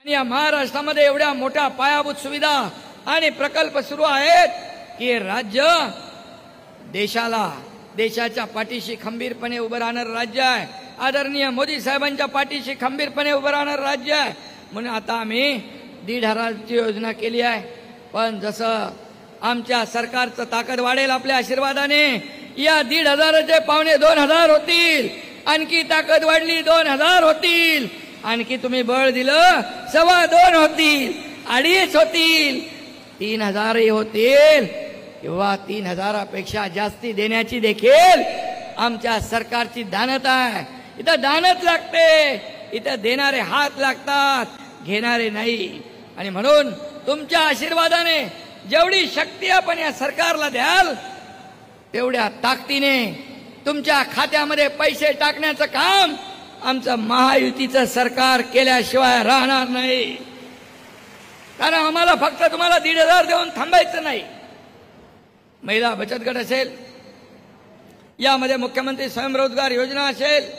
या महाराष्ट्रामध्ये एवढ्या मोठ्या पायाभूत सुविधा आणि प्रकल्प सुरू आहेत की राज्य देशाच्या पाठीशी खंबीरपणे उभं राहणार राज्य आहे. आदरणीय मोदी साहेबांच्या पाठीशी खंबीरपणे उभं राहणार राज्य आहे. म्हणून आता आम्ही 1,500ची योजना केली आहे. पण जसं आमच्या सरकारचं ताकद वाढेल आपल्या आशीर्वादाने या 1,500चे 2,500 होतील. आणखी ताकद वाढली 2,000 होतील. आणखी तुम्ही बळ दिलं 2.25 होतील, 2.5 होतील, 3,000 होतील. किंवा 3,000पेक्षा जास्ती देण्याची देखील आमच्या सरकारची दानत आहे. इथं दानत लागते, इथं देणारे हात लागतात, घेणारे नाही. आणि म्हणून तुमच्या आशीर्वादाने जेवढी शक्ती आपण या सरकारला द्याल तेवढ्या ताकदीने तुमच्या खात्यामध्ये पैसे टाकण्याचं काम आमचं महायुतीचं सरकार केल्याशिवाय राहणार नाही. कारण आम्हाला फक्त तुम्हाला 1,500 देऊन थांबायचं नाही. महिला बचत गट असेल, यामध्ये मुख्यमंत्री स्वयंरोजगार योजना असेल,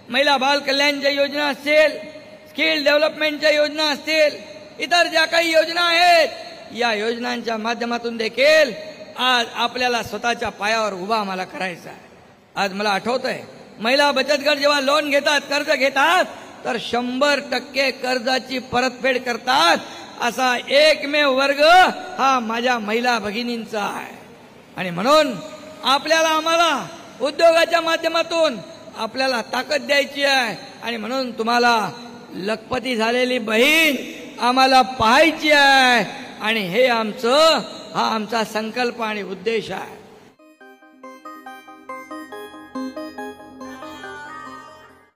महिला बाल कल्याणच्या योजना असतील, स्किल डेव्हलपमेंटच्या योजना असतील, इतर ज्या काही योजना आहेत या योजनांच्या माध्यमातून देखील आज आपल्याला स्वतःच्या पायावर उभा आम्हाला करायचा आहे. आज मला आठवतंय महिला बचत गट जेव्हा लोन घेतात, कर्ज घेतात तर 100% कर्जाची परतफेड करतात. असा एकमेव वर्ग हा माझ्या महिला भगिनींचा आहे. आणि म्हणून आम्हाला उद्योगाच्या माध्यमातून आपल्याला ताकद द्यायची आहे. आणि म्हणून तुम्हाला लखपती झालेली बहीण आम्हाला पाहायची आहे. आणि हे हा आमचा संकल्प आणि उद्देश आहे.